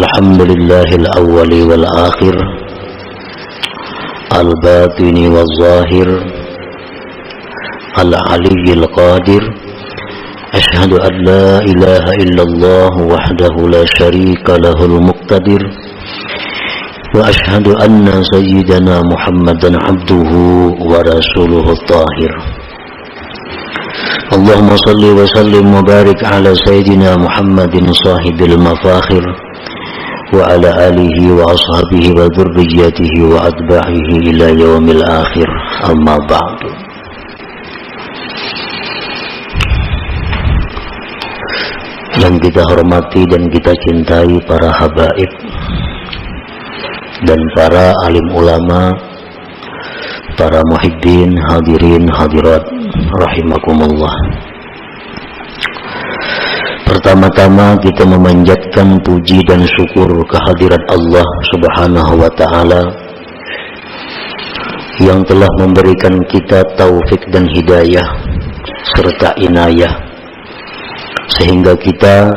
الحمد لله الأول والآخر الباطن والظاهر العلي القادر أشهد أن لا إله إلا الله وحده لا شريك له المقتدر وأشهد أن سيدنا محمدا عبده ورسوله الطاهر اللهم صل وسلم وبارك على سيدنا محمد صاحب المفاخر وعلى آله وأصحابه وذريته وأتباعه إلى يوم الآخر أما بعد. Yang kita hormati dan kita cintai para habaib dan para alim ulama, para muhibbin, hadirin, hadirat rahimakumullah. Pertama-tama kita memanjatkan puji dan syukur kehadirat Allah Subhanahu wa ta'ala yang telah memberikan kita taufik dan hidayah serta inayah sehingga kita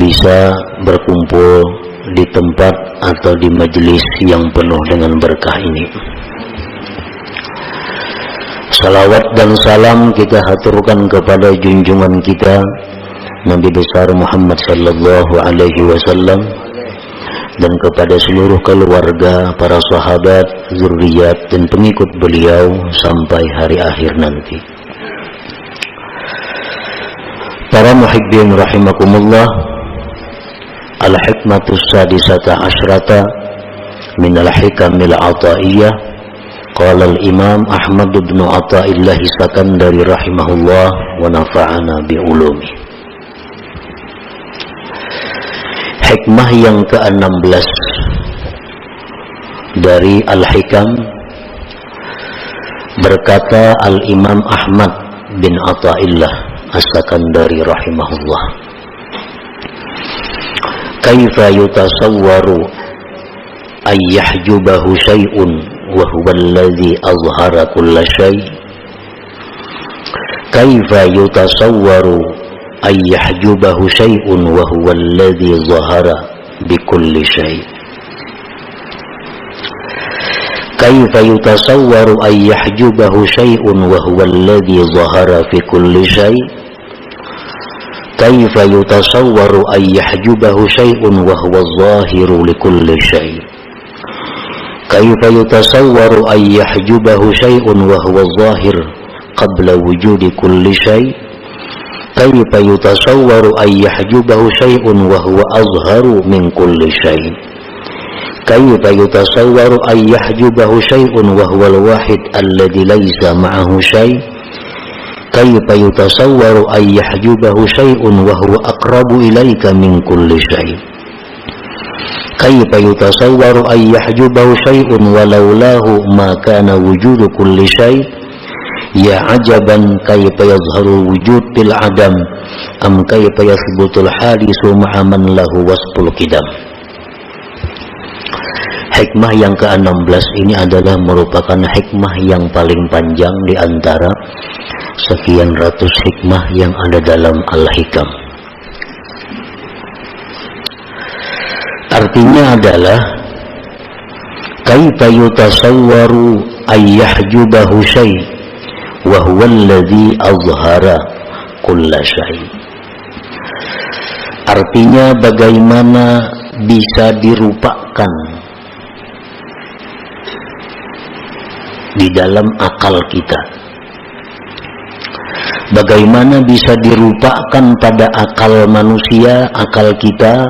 bisa berkumpul di tempat atau di majelis yang penuh dengan berkah ini. Salawat dan salam kita haturkan kepada junjungan kita Nabi besar Muhammad sallallahu alaihi wasallam dan kepada seluruh keluarga, para sahabat, zuriat dan pengikut beliau sampai hari akhir nanti. Para muhibbin rahimakumullah, al-hikmatus sadisata asyrata min al-hikamil ataiyah. Qala al-imam Ahmad bin Athaillah Sakandari rahimahullah wa nafa'ana bi ulumi. Hikmah yang ke-16 dari Al-Hikam, berkata Al-Imam Ahmad bin Athaillah As-Sakandari rahimahullah, kaifa yutasawwaru ay yahjubahu syai'un wa huwa alladhi azhara kulla syai'. Kaifa yutasawwaru ay yahjubahu syai'un wa huwa alladhi zahara bikulli syai'. Kaifa yutasawwaru ay yahjubahu syai'un wa huwa alladhi zahara fi kulli syai'. Kaifa yutasawwaru ay yahjubahu syai'un wa huwa zahiru likulli syai'. Kaifa yutasawwaru ay yahjubahu syai'un wa huwa zahir qabla wujudi kulli syai'. Kaifa yutasawwaru ay yahjubahu syai'un wa huwa azharu min kulli syai'. Kaifa yutasawwaru ay yahjubahu syai'un wa huwa al-wahid alladhi laysa ma'ahu syai'. Kaifa yutasawwaru ay yahjubahu syai'un wa huwa aqrabu ilayka min kulli syai'. Kaifa yutasawwaru ay yahjubahu syai'un wa laulahu ma kana wujudu kulli syai'. Ya ajaban kaifa yazharu wujud bil adam am kaifa yathbutul hadisu ma'a man lahu wasful qidam. Hikmah yang ke-16 ini adalah merupakan hikmah yang paling panjang di antara sekian ratus hikmah yang ada dalam Al-Hikam. Artinya adalah kaifa yutasawwaru ay yahjubahu syai' wa huwa alladhi azhara kulla syai'. Artinya bagaimana bisa dirupakan di dalam akal kita, bagaimana bisa dirupakan pada akal manusia, akal kita,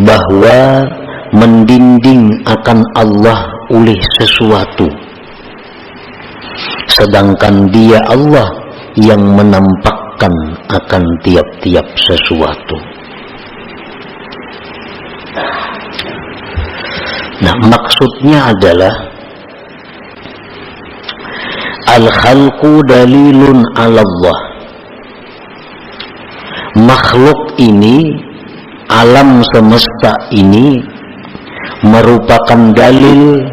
bahwa mendinding akan Allah oleh sesuatu, sedangkan Dia Allah yang menampakkan akan tiap-tiap sesuatu. Nah, maksudnya adalah al-khalqu dalilun 'ala Allah. Makhluk ini, alam semesta ini merupakan dalil,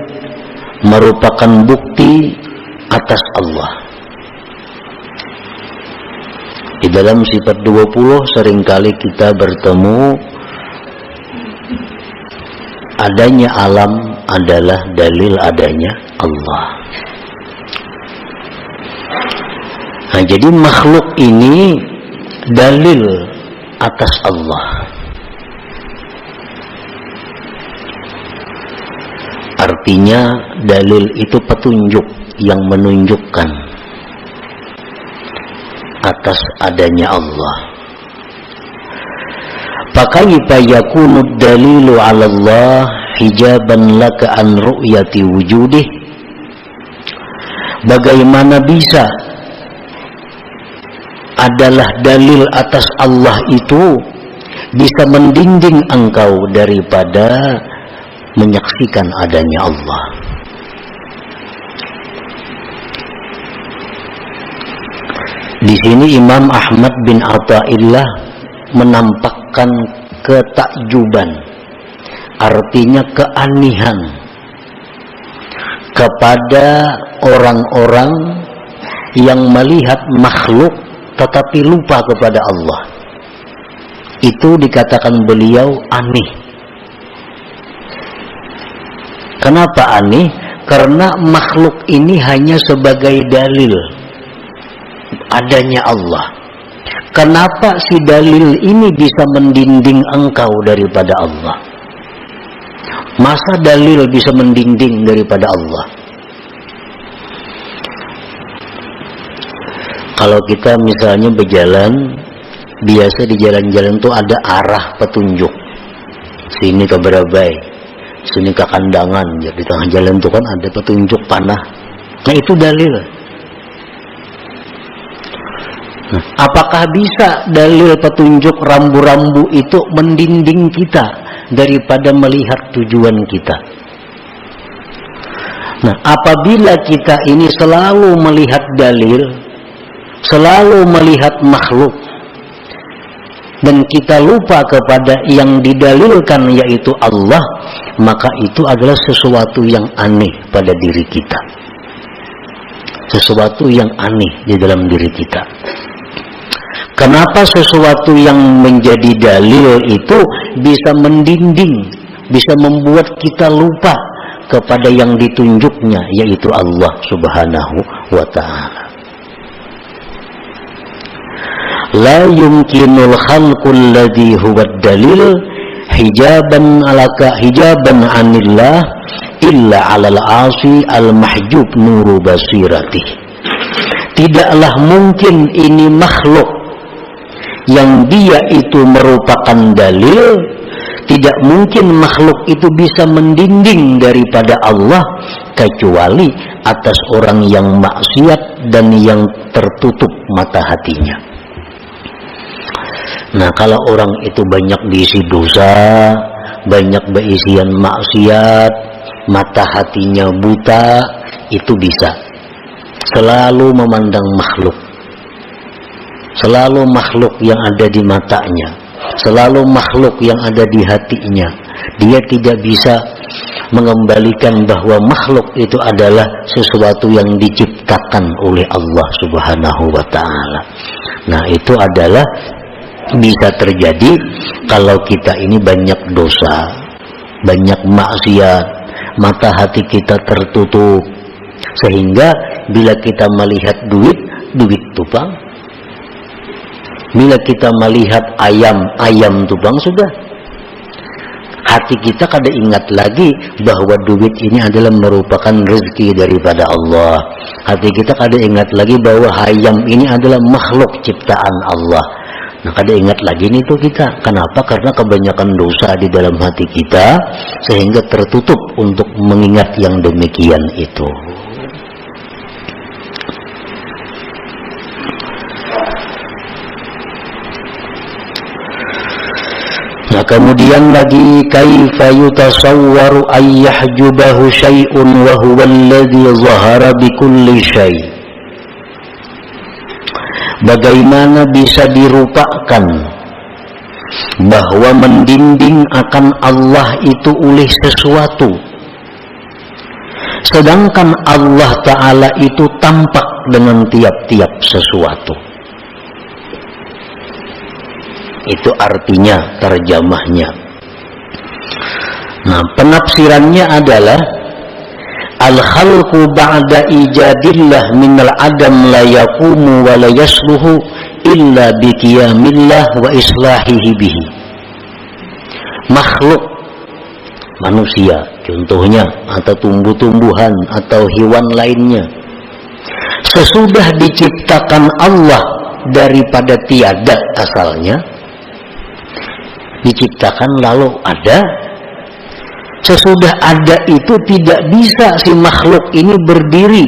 merupakan bukti atas Allah. Di dalam sifat 20 seringkali kita bertemu Adanya alam adalah dalil adanya Allah. Nah, jadi makhluk ini dalil atas Allah. Artinya dalil itu petunjuk yang menunjukkan atas adanya Allah. Fakaifa yakunu dalilu 'ala Allah hijaban laka an ru'yati wujudih? Bagaimana bisa adalah dalil atas Allah itu bisa mendinding engkau daripada menyaksikan adanya Allah? Di sini Imam Ahmad bin Athaillah menampakkan ketakjuban, artinya keanihan, kepada orang-orang yang melihat makhluk tetapi lupa kepada Allah. Itu dikatakan beliau aneh. Kenapa aneh? Karena makhluk ini hanya sebagai dalil adanya Allah. Kenapa si dalil ini bisa mendinding engkau daripada Allah? Masa dalil bisa mendinding daripada Allah? Kalau kita misalnya berjalan, biasa di jalan-jalan tuh ada arah petunjuk. Sini ke Berabai, sini ke Kandangan. Di tengah jalan tuh kan ada petunjuk panah. Nah, itu dalil. Apakah bisa dalil petunjuk rambu-rambu itu mendinding kita daripada melihat tujuan kita? Nah, apabila kita ini selalu melihat dalil, selalu melihat makhluk, dan kita lupa kepada yang didalilkan yaitu Allah, maka itu adalah sesuatu yang aneh pada diri kita. Sesuatu yang aneh di dalam diri kita. Kenapa sesuatu yang menjadi dalil itu bisa mendinding, bisa membuat kita lupa kepada yang ditunjuknya, yaitu Allah Subhanahu wa ta'ala. La yumkinul khalqul ladhi huwa dalil hijaban alaka hijaban anillah illa alal asi al mahjub nuru basiratih. Tidaklah mungkin ini makhluk yang dia itu merupakan dalil, tidak mungkin makhluk itu bisa mendinding daripada Allah kecuali atas orang yang maksiat dan yang tertutup mata hatinya. Nah, kalau orang itu banyak diisi dosa, banyak berisian maksiat, mata hatinya buta, itu bisa selalu memandang makhluk. Selalu makhluk yang ada di matanya, selalu makhluk yang ada di hatinya. Dia tidak bisa mengembalikan bahwa makhluk itu adalah sesuatu yang diciptakan oleh Allah Subhanahu wa ta'ala. Nah, itu adalah bisa terjadi kalau kita ini banyak dosa, banyak maksiat, mata hati kita tertutup, sehingga bila kita melihat duit tupang. Bila kita melihat ayam tupang, sudah. Hati kita kada ingat lagi bahwa duit ini adalah merupakan rezeki daripada Allah. Hati kita kada ingat lagi bahwa ayam ini adalah makhluk ciptaan Allah. Nah, kada ingat lagi nih tuh kita. Kenapa? Karena kebanyakan dosa di dalam hati kita sehingga tertutup untuk mengingat yang demikian itu. Nah, kemudian lagi kaifa yutasawwaru ay yahjubahu syai'un wa huwa alladhi zahara bi kulli syai'. Bagaimana bisa dirupakan bahwa mendinding akan Allah itu oleh sesuatu, sedangkan Allah Ta'ala itu tampak dengan tiap-tiap sesuatu. Itu artinya, terjemahnya, Nah, penafsirannya adalah al-khalqu ba'da ijadillah minal adam la yaqumu wa la yasluhu illa biqiyamillah wa islahihi bihi. Makhluk manusia contohnya, atau tumbuh-tumbuhan atau hewan lainnya, sesudah diciptakan Allah daripada tiada asalnya, diciptakan lalu ada. Sesudah ada itu tidak bisa si makhluk ini berdiri,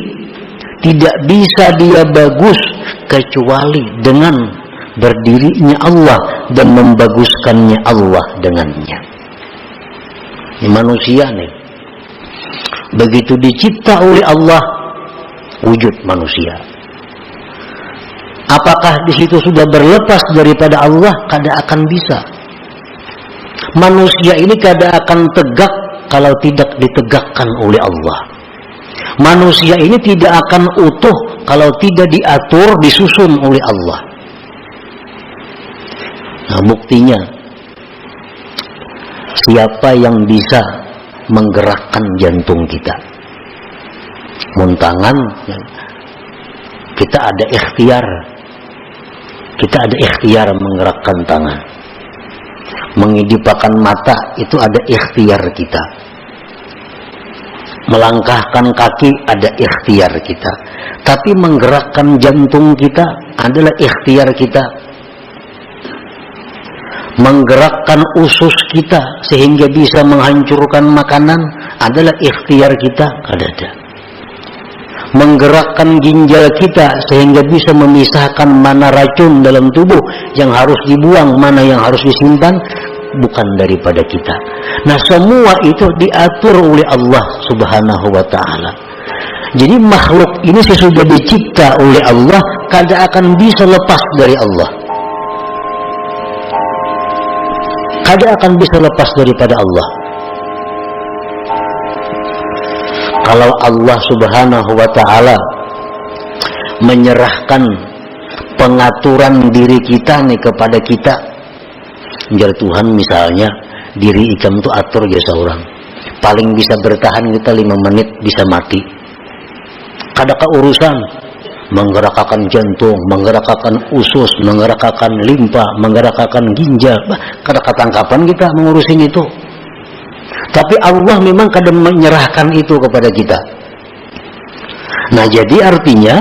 tidak bisa dia bagus kecuali dengan berdirinya Allah dan membaguskannya Allah dengannya. Ini manusia nih, begitu dicipta oleh Allah wujud manusia. Apakah di situ sudah berlepas daripada Allah? Kada akan bisa. Manusia ini kada akan tegak kalau tidak ditegakkan oleh Allah. Manusia ini tidak akan utuh kalau tidak diatur, disusun oleh Allah. Nah, buktinya siapa yang bisa menggerakkan jantung kita? Muntangan, kita ada ikhtiar. Kita ada ikhtiar menggerakkan tangan. Mengidipkan mata itu ada ikhtiar kita. Melangkahkan kaki ada ikhtiar kita. Tapi menggerakkan jantung kita adalah ikhtiar kita. Menggerakkan usus kita sehingga bisa menghancurkan makanan adalah ikhtiar kita. Ada. Menggerakkan ginjal kita sehingga bisa memisahkan mana racun dalam tubuh yang harus dibuang, mana yang harus disimpan, bukan daripada kita. Nah, semua itu diatur oleh Allah Subhanahu wa ta'ala. Jadi makhluk ini sesudah dicipta oleh Allah kada akan bisa lepas dari Allah, kada akan bisa lepas daripada Allah. Kalau Allah Subhanahu wa ta'ala menyerahkan pengaturan diri kita nih kepada kita, menjadi Tuhan misalnya, diri ikam itu atur jasa orang, paling bisa bertahan kita 5 menit bisa mati. Kadang urusan menggerakkan jantung, menggerakkan usus, menggerakkan limpa, menggerakkan ginjal, kadang kapan kita mengurusin itu. Tapi Allah memang kadang menyerahkan itu kepada kita. Nah, jadi artinya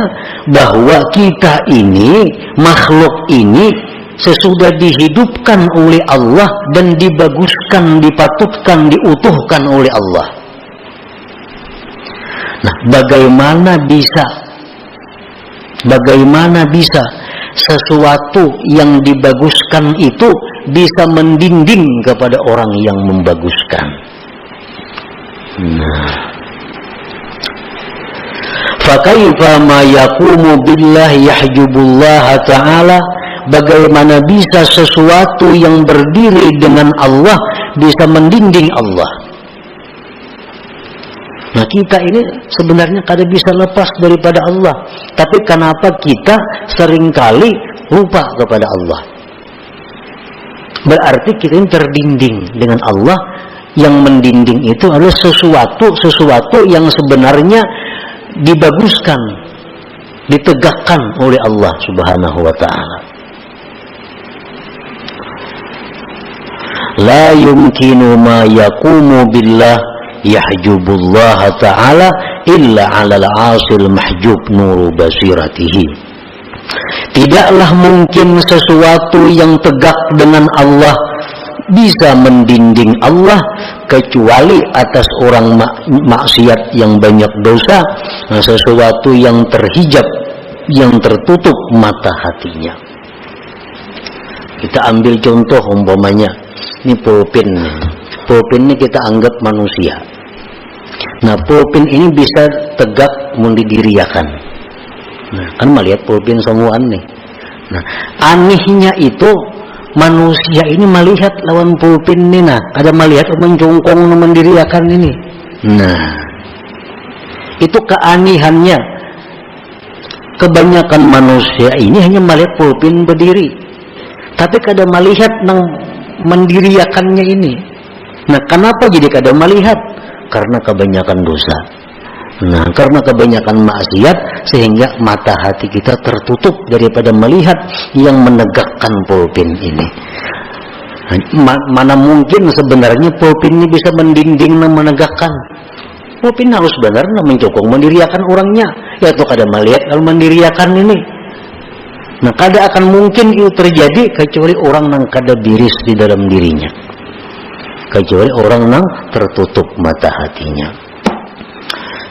bahwa kita ini, makhluk ini sesudah dihidupkan oleh Allah dan dibaguskan, dipatutkan, diutuhkan oleh Allah. Nah, bagaimana bisa sesuatu yang dibaguskan itu bisa mendinding kepada orang yang membaguskan? Nah, fakaifa ma yaqumu billahi yahjubullah ta'ala, bagaimana bisa sesuatu yang berdiri dengan Allah bisa mendinding Allah? Nah, kita ini sebenarnya kada bisa lepas daripada Allah, tapi kenapa kita seringkali lupa kepada Allah? Berarti kita ini terdinding dengan Allah. Yang mendinding itu adalah sesuatu yang sebenarnya dibaguskan, ditegakkan oleh Allah Subhanahu wa ta'ala. La yumkinu ma yaqumu billah yahjubullah ta'ala illa 'alal 'asil mahjub nuru basiratihi. Tidaklah mungkin sesuatu yang tegak dengan Allah bisa mendinding Allah kecuali atas orang maksiat yang banyak dosa, sesuatu yang terhijab, yang tertutup mata hatinya. Kita ambil contoh umpamanya, ini pulpin. Pulpin ini kita anggap manusia. Nah, pulpin ini bisa tegak mendiriakan. Nah, kan melihat pulpin semuaan nih. Nah, anehnya itu manusia ini melihat lawan pulpin ini, nah ada melihat mencungkung mendiriakan ini. Nah, itu keanehannya. Kebanyakan manusia ini hanya melihat pulpin berdiri, tapi kada melihat nang mendiriakannya ini. Nah, kenapa jadi kada melihat? Karena kebanyakan dosa. Nah, karena kebanyakan maksiat sehingga mata hati kita tertutup daripada melihat yang menegakkan pulpin ini. Mana mungkin sebenarnya pulpin ini bisa mendinding dan menegakkan. Pulpin harus benar mencokong mendiriakan orangnya, yaitu kada melihat kalau mendiriakan ini. Nah, kada akan mungkin itu terjadi kecuali orang yang kada biris di dalam dirinya, kecuali orang yang tertutup mata hatinya.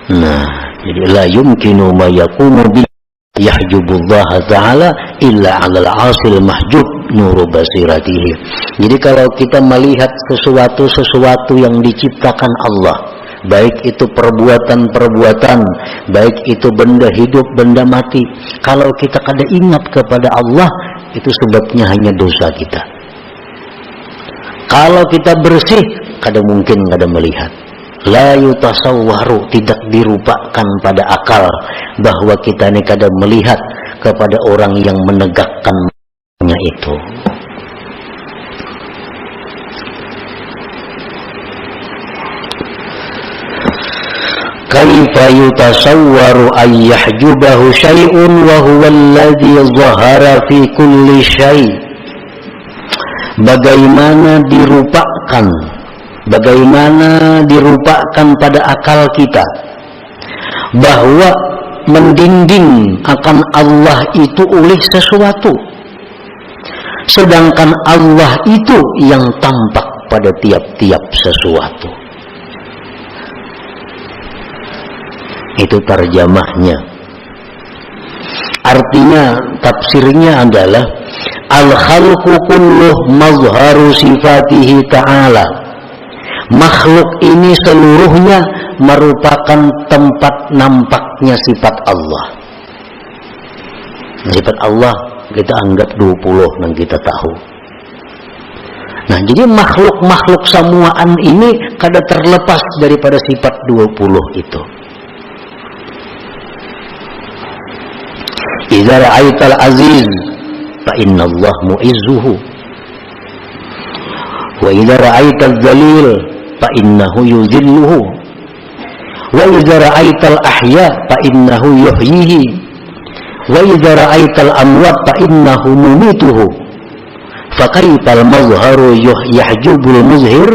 Nah, jadi la yumkinu ma yakunu bi yahjubullah ta'ala illa 'alal 'asil mahjub nuru basiratihi. Jadi kalau kita melihat sesuatu yang diciptakan Allah, baik itu perbuatan-perbuatan, baik itu benda hidup, benda mati, kalau kita kada ingat kepada Allah, itu sebabnya hanya dosa kita. Kalau kita bersih, kada mungkin kada melihat. La yutasawwaru, tidak dirupakan pada akal bahwa kita ini kada melihat kepada orang yang menegakkannya itu. Kaifa yutasawwaru ay yahjubahu syai'un wa huwa alladhi zahara fi kulli syai'. Bagaimana dirupakan pada akal kita bahwa mendinding akan Allah itu oleh sesuatu, sedangkan Allah itu yang tampak pada tiap-tiap sesuatu. Itu terjemahnya. Artinya, tafsirnya adalah al-khalqu kulluh mazharu sifatihi ta'ala. Makhluk ini seluruhnya merupakan tempat nampaknya sifat Allah. Sifat Allah kita anggap 20 yang kita tahu. Nah, jadi makhluk-makhluk samuaan ini kada terlepas daripada sifat 20 itu. Idza ra'aital aziz fa innallaha mu'izzuhu wa idza ra'aital dzalil fa innahu yuzilluhu wa idza ra'aital ahya fa innahu yuhyihi wa idza ra'aital amwat fa innahu mumituhu fa kayfal mazharu yahjubul muzhir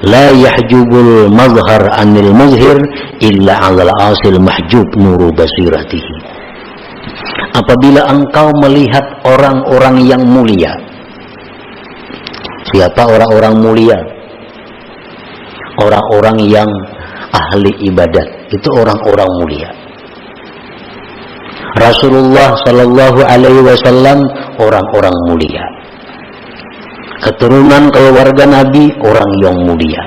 la yahjubul mazhar anil muzhir illa 'alal asil mahjub nuru basiratihi. Apabila engkau melihat orang-orang yang mulia. Siapa orang-orang mulia? Orang-orang yang ahli ibadat, itu orang-orang mulia. Rasulullah sallallahu alaihi wasallam orang-orang mulia. Keturunan keluarga Nabi orang yang mulia.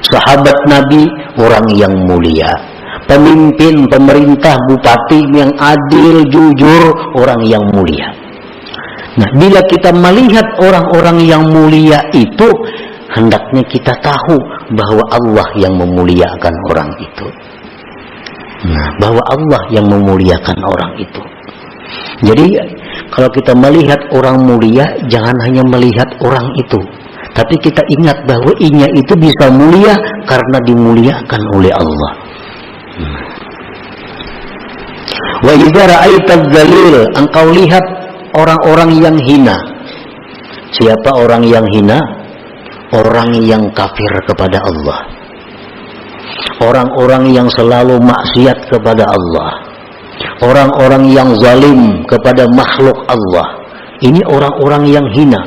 Sahabat Nabi orang yang mulia. Pemimpin, pemerintah, bupati yang adil, jujur, orang yang mulia. Nah, bila kita melihat orang-orang yang mulia itu, hendaknya kita tahu bahwa Allah yang memuliakan orang itu. Nah, bahwa Allah yang memuliakan orang itu. Jadi, kalau kita melihat orang mulia, jangan hanya melihat orang itu, tapi kita ingat bahwa inya itu bisa mulia karena dimuliakan oleh Allah. Wa idza ra'aitaz zalil, engkau lihat orang-orang yang hina. Siapa orang yang hina? Orang yang kafir kepada Allah. Orang-orang yang selalu maksiat kepada Allah. Orang-orang yang zalim kepada makhluk Allah. Ini orang-orang yang hina.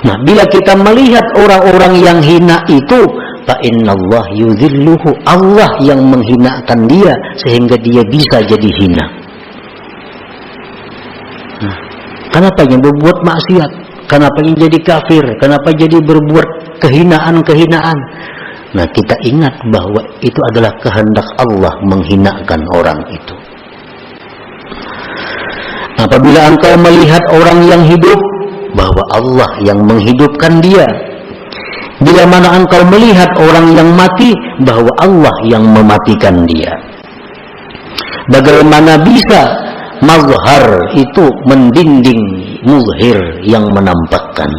Nah, bila kita melihat orang-orang yang hina itu, fa innallah yuzilluhu, Allah yang menghinakan dia sehingga dia bisa jadi hina. Nah, kenapa yang berbuat maksiat? Kenapa yang jadi kafir? Kenapa jadi berbuat kehinaan-kehinaan? Nah, kita ingat bahwa itu adalah kehendak Allah menghinakan orang itu. Apabila engkau melihat orang yang hidup, bahwa Allah yang menghidupkan dia. Bila mana engkau melihat orang yang mati, bahwa Allah yang mematikan dia. Bagaimana bisa mazhar itu mendinding muzhir yang menampakkan?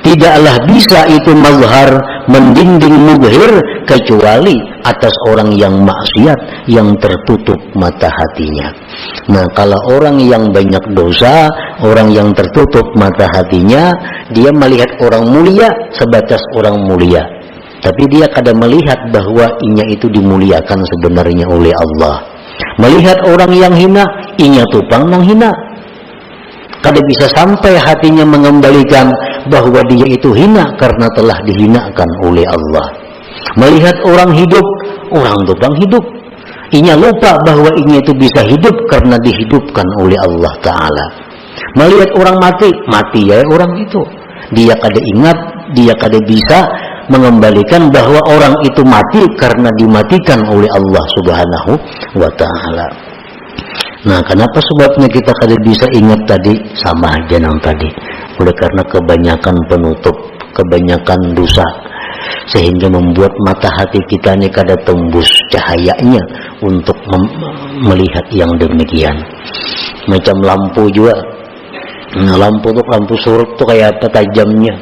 Tidaklah bisa itu mazhar, mendinding, mubhir, kecuali atas orang yang maksiat, yang tertutup mata hatinya. Nah, kalau orang yang banyak dosa, orang yang tertutup mata hatinya, dia melihat orang mulia sebatas orang mulia, tapi dia kadang melihat bahwa inya itu dimuliakan sebenarnya oleh Allah. Melihat orang yang hina, inya tupang nang hina. Kadang bisa sampai hatinya mengembalikan bahwa dia itu hina karena telah dihinakan oleh Allah. Melihat orang hidup, orang tupang hidup, inya lupa bahwa inya itu bisa hidup karena dihidupkan oleh Allah Ta'ala. Melihat orang mati, mati ya orang itu. Dia kada ingat, dia kada bisa mengembalikan bahwa orang itu mati karena dimatikan oleh Allah Subhanahu wa Ta'ala. Nah, kenapa sebabnya kita kada bisa ingat tadi? Sama aja nang tadi. Oleh karena kebanyakan penutup, kebanyakan dosa, sehingga membuat mata hati kita ini kada tembus cahayanya untuk melihat yang demikian. Macam lampu juga. Nah, lampu surut tuh kayak apa tajamnya.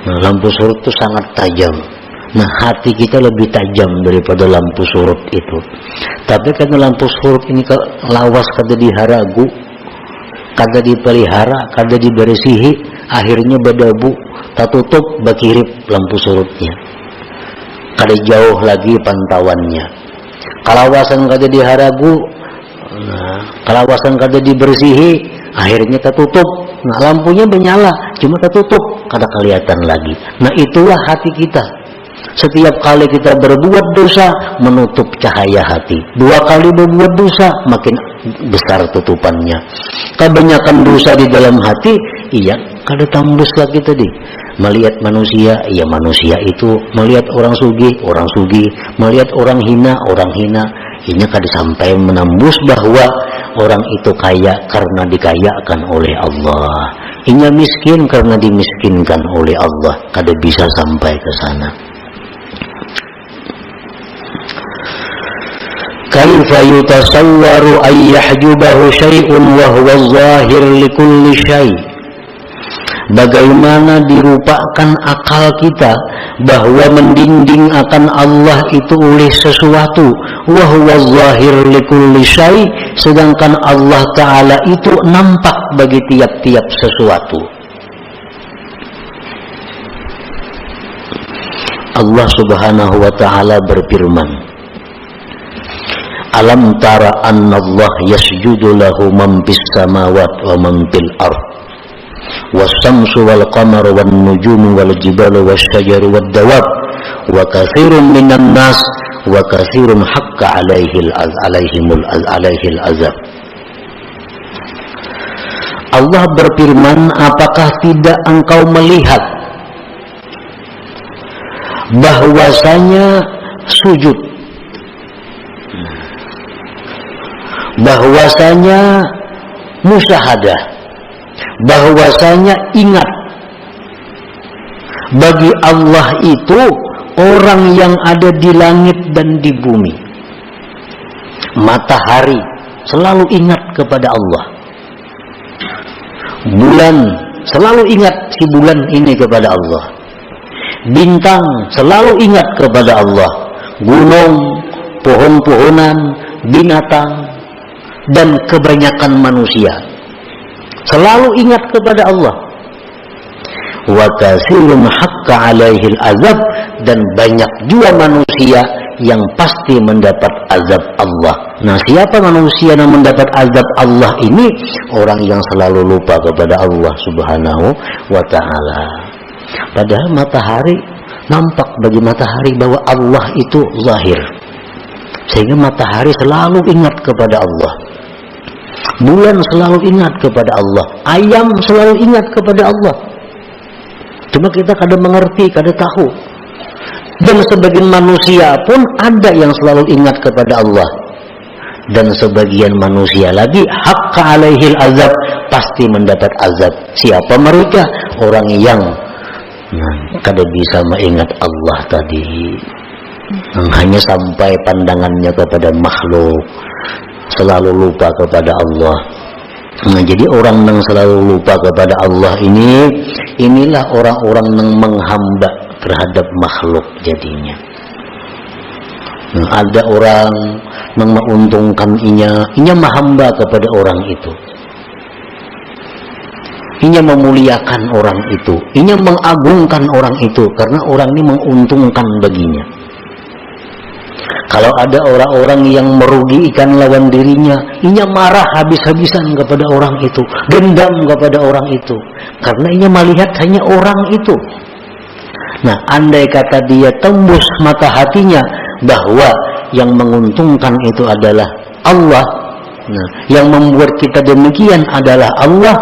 Nah, lampu surut tuh sangat tajam. Nah, hati kita lebih tajam daripada lampu surut itu. Tapi karena lampu surut ini lawas kada diharagu, kada dipelihara, kada dibersihi, akhirnya berdebu, tak tutup bakirip lampu surutnya. Kada jauh lagi pantauannya. Kalawasan kada diharagu, nah, kalawasan kada dibersihi, akhirnya tertutup. Nah, lampunya menyala, cuma tertutup, kada kelihatan lagi. Nah, itulah hati kita. Setiap kali kita berbuat dosa, menutup cahaya hati. 2 kali berbuat dosa, makin besar tutupannya. Kebanyakan dosa di dalam hati, iya, kada tambus lagi tadi. Melihat manusia, iya manusia itu. Melihat orang sugih, orang sugih. Melihat orang hina, orang hina. Ini kada sampai menembus bahwa orang itu kaya karena dikayakan oleh Allah. Inya miskin karena dimiskinkan oleh Allah. Kada bisa sampai ke sana. Kaifa yutasawwaru ay yahjubahu syai'un wa huwa zahir likulli syai'. Bagaimana dirupakan akal kita bahwa mendinding akan Allah itu oleh sesuatu, wa huwa zahir likulli syai', sedangkan Allah Ta'ala itu nampak bagi tiap-tiap sesuatu. Allah Subhanahu wa Ta'ala berfirman, Alam tara anna Allah yasjudu lahu man fis samawat wa man fil ard was-samsu wal qamaru wan nujumu wal jibalu wasyajaru wad dawab wa katsirun minan nas wa katsirun haqqa alaihil azab. Allah berfirman, apakah tidak engkau melihat bahwasanya sujud, bahwasanya musyahadah, bahwasanya ingat bagi Allah itu orang yang ada di langit dan di bumi. Matahari selalu ingat kepada Allah. Bulan selalu ingat si bulan ini kepada Allah. Bintang selalu ingat kepada Allah. Gunung, pohon-pohonan, binatang, dan kebanyakan manusia selalu ingat kepada Allah. Wa katsirun haqqa alaihil azab, dan banyak juga manusia yang pasti mendapat azab Allah. Nah, siapa manusia yang mendapat azab Allah ini? Orang yang selalu lupa kepada Allah Subhanahu wa Ta'ala. Padahal matahari, nampak bagi matahari bahwa Allah itu zahir, sehingga matahari selalu ingat kepada Allah. Bulan selalu ingat kepada Allah. Ayam selalu ingat kepada Allah. Cuma kita kadang mengerti, kadang tahu. Dan sebagian manusia pun ada yang selalu ingat kepada Allah. Dan sebagian manusia lagi haqqa alaihil azab, pasti mendapat azab. Siapa mereka? Orang yang kada bisa mengingat Allah tadi. Hanya sampai pandangannya kepada makhluk, selalu lupa kepada Allah. Nah, jadi orang yang selalu lupa kepada Allah inilah orang-orang yang menghamba terhadap makhluk jadinya. Nah, ada orang yang menguntungkan inya menghamba kepada orang itu. Inya memuliakan orang itu, inya mengagungkan orang itu karena orang ini menguntungkan baginya. Kalau ada orang-orang yang merugikan lawan dirinya, inya marah habis-habisan kepada orang itu, dendam kepada orang itu, karena inya melihat hanya orang itu. Nah, andai kata dia tembus mata hatinya bahwa yang menguntungkan itu adalah Allah, nah, yang membuat kita demikian adalah Allah,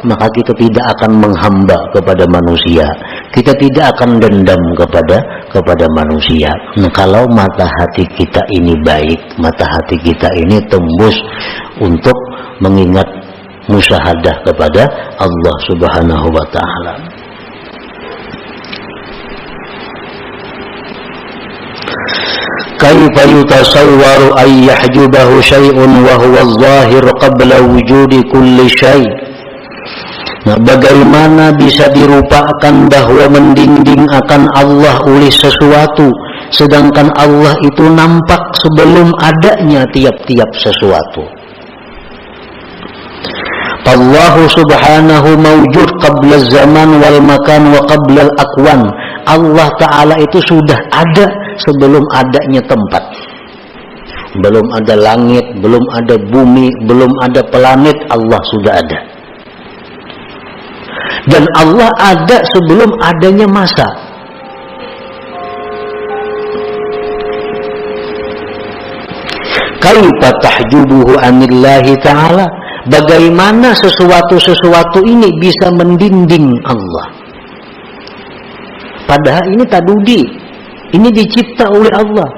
maka kita tidak akan menghamba kepada manusia, kita tidak akan dendam kepada manusia. Nah, kalau mata hati kita ini baik, mata hati kita ini tembus untuk mengingat musyahadah kepada Allah Subhanahu wa Ta'ala. Kaifa yutasawwaru ay yahjubahu syai'un wa huwa adh-dhahir qabla wujudi kulli syai'. Nah, bagaimana bisa dirupakan bahwa mendinding akan Allah oleh sesuatu, sedangkan Allah itu nampak sebelum adanya tiap-tiap sesuatu. Allah subhanahu mawjud qabla zaman wal makan wa qabla al-akwan. Allah Ta'ala itu sudah ada sebelum adanya tempat. Belum ada langit, belum ada bumi, belum ada planet, Allah sudah ada. Dan Allah ada sebelum adanya masa. Kaifa tahjubuhu anillahi ta'ala. Bagaimana sesuatu ini bisa mendinding Allah? Padahal ini tadudi, ini dicipta oleh Allah.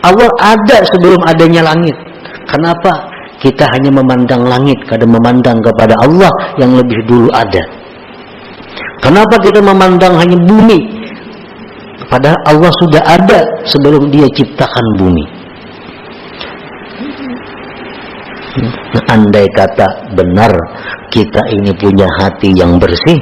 Allah ada sebelum adanya langit. Kenapa kita hanya memandang langit, kadang memandang kepada Allah yang lebih dulu ada? Kenapa kita memandang hanya bumi, padahal Allah sudah ada sebelum Dia ciptakan bumi? Nah, andai kata benar kita ini punya hati yang bersih,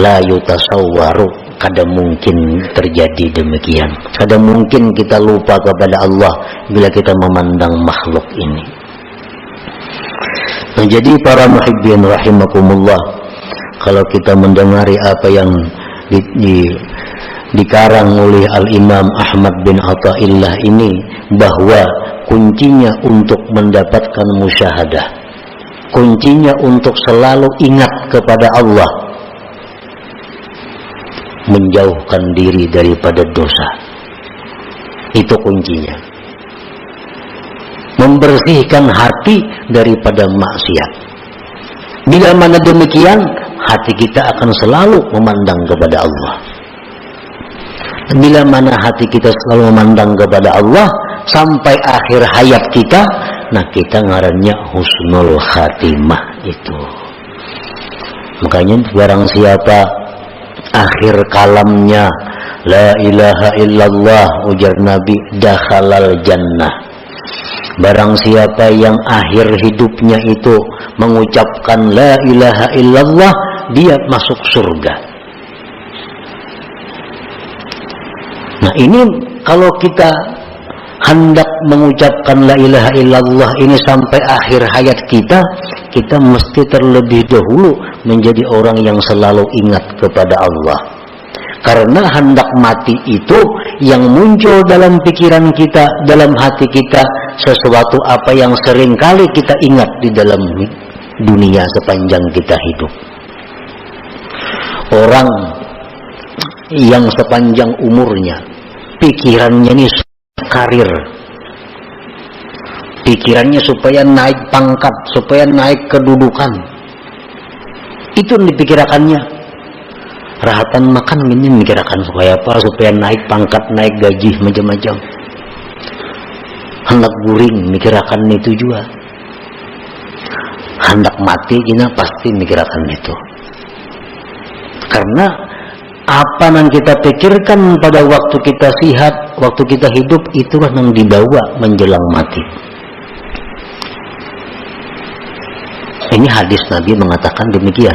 la yutasawwaru, kadang mungkin terjadi demikian. Kadang mungkin kita lupa kepada Allah bila kita memandang makhluk ini. Nah, jadi para muhibbin rahimakumullah, kalau kita mendengari apa yang dikarang oleh Al-Imam Ahmad bin Athaillah ini, bahwa kuncinya untuk mendapatkan musyahadah, kuncinya untuk selalu ingat kepada Allah, menjauhkan diri daripada dosa. Itu kuncinya. Membersihkan hati daripada maksiat. Bila mana demikian, hati kita akan selalu memandang kepada Allah. Bila mana hati kita selalu memandang kepada Allah sampai akhir hayat kita, nah kita ngarannya husnul khatimah itu. Makanya barang siapa akhir kalamnya la ilaha illallah, ujar Nabi, dakhalal jannah. Barang siapa yang akhir hidupnya itu mengucapkan la ilaha illallah, dia masuk surga. Nah, ini kalau kita hendak mengucapkan la ilaha illallah ini sampai akhir hayat kita, kita mesti terlebih dahulu menjadi orang yang selalu ingat kepada Allah. Karena hendak mati itu yang muncul dalam pikiran kita, dalam hati kita, sesuatu apa yang seringkali kita ingat di dalam dunia sepanjang kita hidup. Orang yang sepanjang umurnya pikirannya ini karir, pikirannya supaya naik pangkat, supaya naik kedudukan, itu dipikirkannya. Rahatan makan ini mikirkan supaya apa? Supaya naik pangkat, naik gaji, macam-macam. Hendak guring mikirkan itu juga. Hendak mati kita pasti mikirkan itu. Karena apa yang kita pikirkan pada waktu kita sehat, waktu kita hidup, itulah yang dibawa menjelang mati. Ini Ini hadis Nabi mengatakan demikian.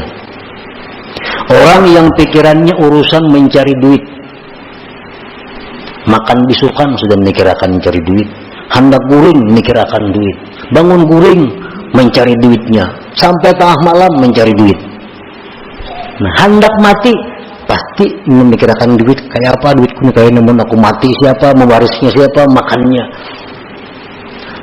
Orang yang pikirannya urusan mencari duit, makan bisukan sudah mikir akan mencari duit, hendak guring mikir akan duit, bangun guring mencari duitnya, sampai tengah malam mencari duit. Nah, hendak mati pasti memikirkan duit, kayak apa duitku nih, kayak namun aku mati siapa, mewarisnya siapa, makannya.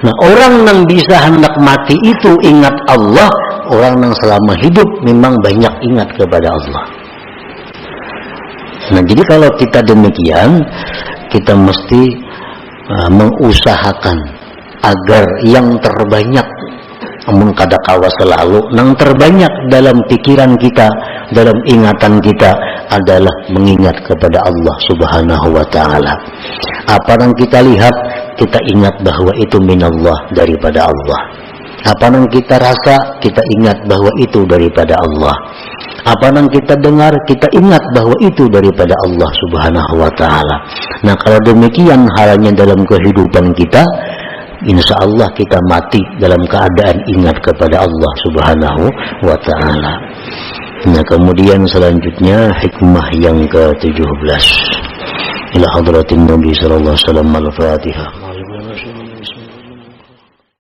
Nah, orang yang bisa hendak mati itu ingat Allah, orang yang selama hidup memang banyak ingat kepada Allah. Nah, jadi kalau kita demikian, kita mesti mengusahakan agar yang terbanyak, namun kadakawa selalu yang terbanyak dalam pikiran kita, dalam ingatan kita adalah mengingat kepada Allah Subhanahu wa ta'ala. Apa yang kita lihat, kita ingat bahwa itu minallah, daripada Allah. Apa yang kita rasa, kita ingat bahwa itu daripada Allah. Apa yang kita dengar, kita ingat bahwa itu daripada Allah Subhanahu wa ta'ala. Nah, kalau demikian halnya dalam kehidupan kita, insya Allah kita mati dalam keadaan ingat kepada Allah Subhanahu wa ta'ala. Nah, kemudian selanjutnya hikmah yang ke-17. Ila hadratin Nabi sallallahu alaihi wasallam, al-Fatihah.